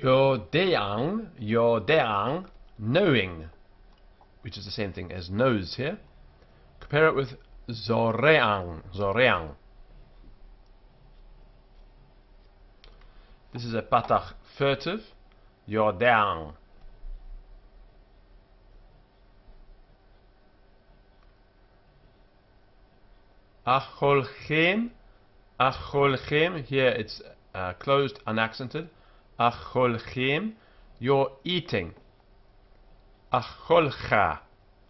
yodeang, knowing, which is the same thing as knows here. Compare it with zoreang. This is a patach furtive, yodeang. Acholchem, here it's closed, unaccented. Acholchem, you're eating. Acholcha,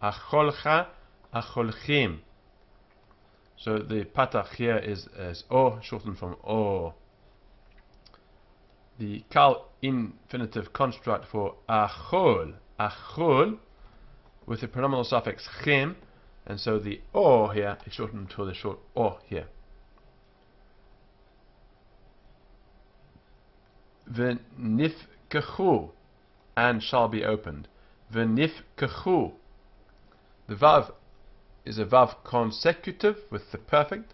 acholchem. So the patach here is as o, shortened from o. The kal infinitive construct for achol, with the pronominal suffix chem, and so the o here is shortened to the short o here. V'nifkechu, and shall be opened. V'nifkechu. The vav is a vav consecutive with the perfect.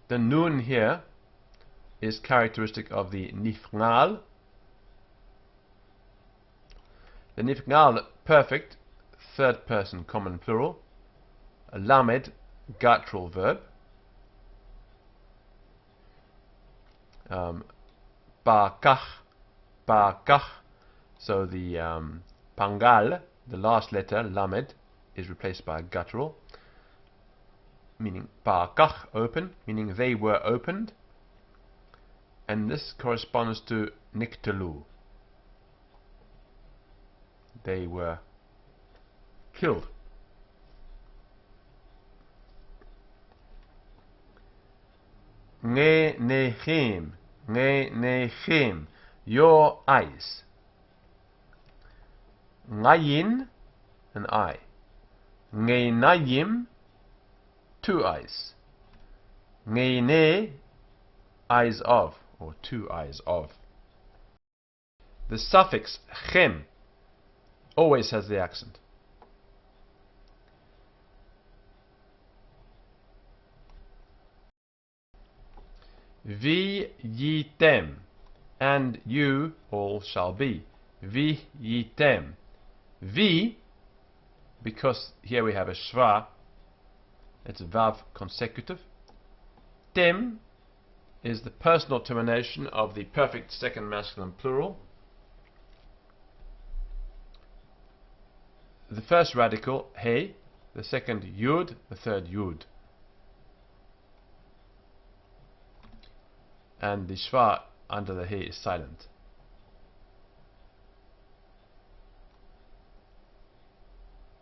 The nun here is characteristic of the nifngal. The nifngal perfect, third person common plural, a lamed guttural verb. Bakach, so the pangal, the last letter, lamed, is replaced by a guttural, meaning bakach, open, meaning they were opened, and this corresponds to niktelu, they were killed. Ngenechem, your eyes. Ngayin, an eye. Ngenayim, two eyes. Ngene, eyes of, or two eyes of. The suffix chem always has the accent. Vi yitem, and you all shall be. Vi yitem. Vi, because here we have a shva, it's a vav consecutive. Tem is the personal termination of the perfect second masculine plural. The first radical, he, the second yud, the third yud. And the shva under the he is silent.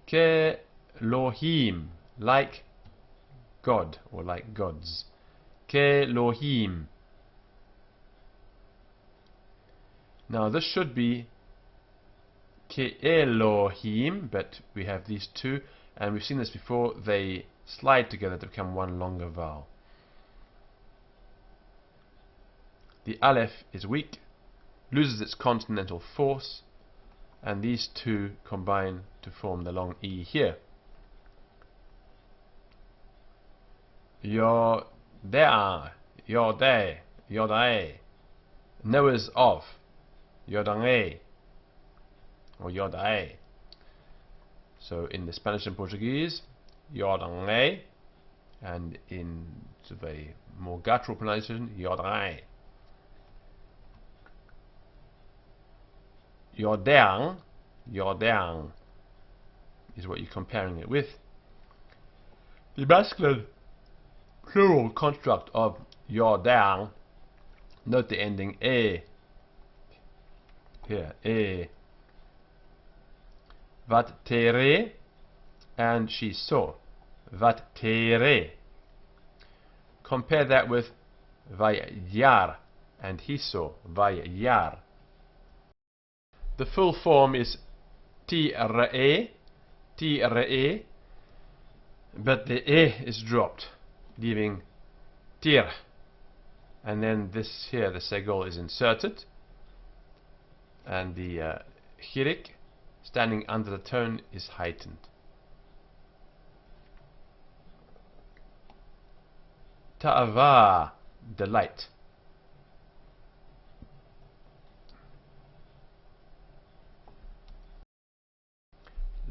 Ke lohim, like God, or like gods. Ke lohim. Now this should be Ke Elohim, but we have these two, and we've seen this before, they slide together to become one longer vowel. The aleph is weak, loses its consonantal force, and these two combine to form the long E here. Yodea, Yodai, knowers of, Yodange, or Yodai. So in the Spanish and Portuguese, Yodange, and in sort of a more guttural pronunciation, Yodai. Yodeang is what you're comparing it with. The masculine plural construct of Yodeang, note the ending e here, e. Vat tere, and she saw. Vat tere. Compare that with vayar, and he saw. Vayar. The full form is ti-re, but the e is dropped, leaving tir. And then this here, the segol is inserted, and the chirik standing under the tone is heightened. Ta'ava, delight.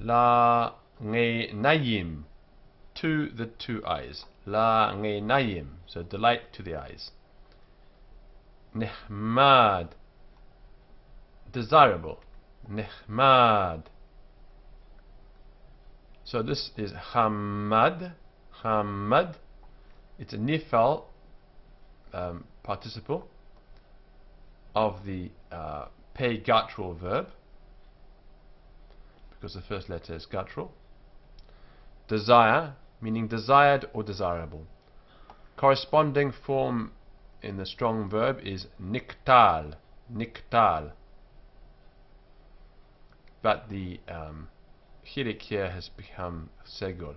La ngenayim, to the two eyes. La ngenayim, so delight to the eyes. Nehmad, desirable. Nehmad. So this is hamad. Hamad. It's a nifal participle of the pay guttural verb, because the first letter is guttural. Desire, meaning desired or desirable. Corresponding form in the strong verb is niktal. Niktal. But the chilik here has become segul.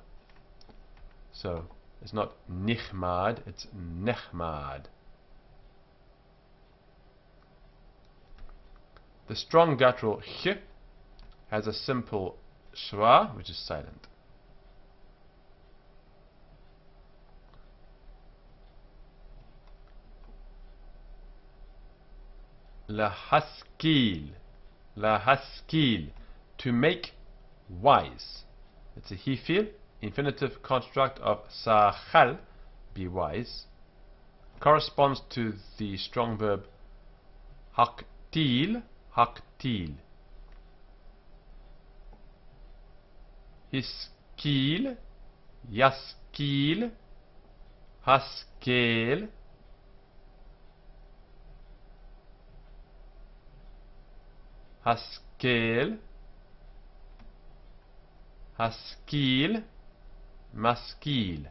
So it's not nichmad, it's nechmad. The strong guttural ch has a simple shwa, which is silent. Lahaskil. Lahaskil, to make wise. It's a hifil, infinitive construct of sachal, be wise. Corresponds to the strong verb haktil. Haktil. Hiskil, yaskil, haskel, haskel, haskil, maskil.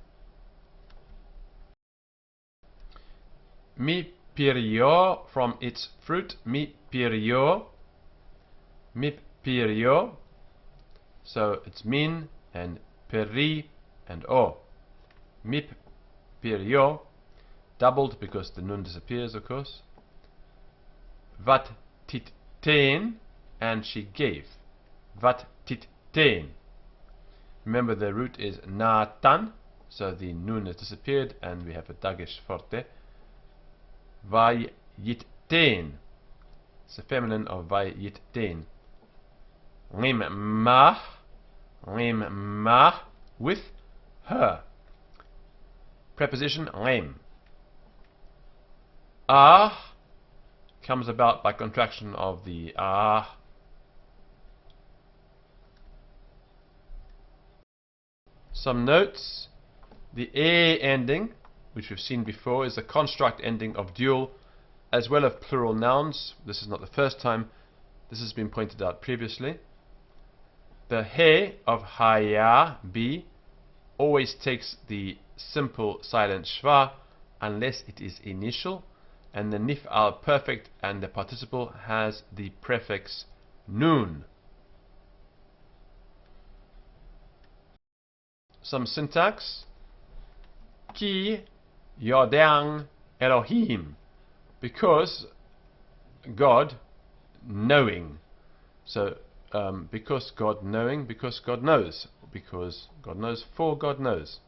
Mi pirio, from its fruit. Mi pirio. Mi pirio. So it's min and peri and o. Mip pirio, doubled because the nun disappears, of course. Vat titten, and she gave. Vat titten. Remember, the root is natan, so the nun has disappeared and we have a dagesh forte. Vai yitten. It's the feminine of vai yitten. Rimmah, with her. Preposition rim. Ah comes about by contraction of the ah. Some notes. The a ending, which we've seen before, is a construct ending of dual as well as plural nouns. This is not the first time this has been pointed out previously. The he of haya, be, always takes the simple silent shva unless it is initial, and the nif'al perfect and the participle has the prefix nun. Some syntax. Ki yodang Elohim, because God knowing. So because God knowing, because God knows, because God knows, for God knows.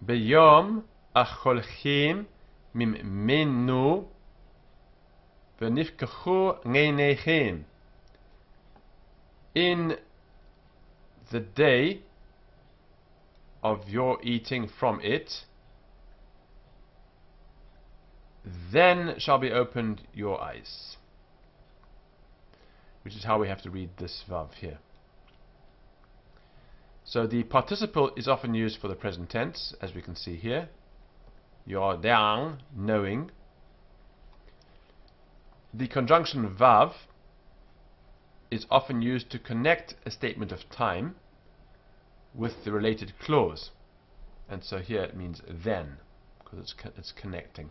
Beyom acholchim mimenu v'nifkachu ngeinechem. In the day of your eating from it, then shall be opened your eyes. Which is how we have to read this vav here. So the participle is often used for the present tense, as we can see here. Yodang, knowing. The conjunction vav is often used to connect a statement of time with the related clause. And so here it means then, because it's connecting.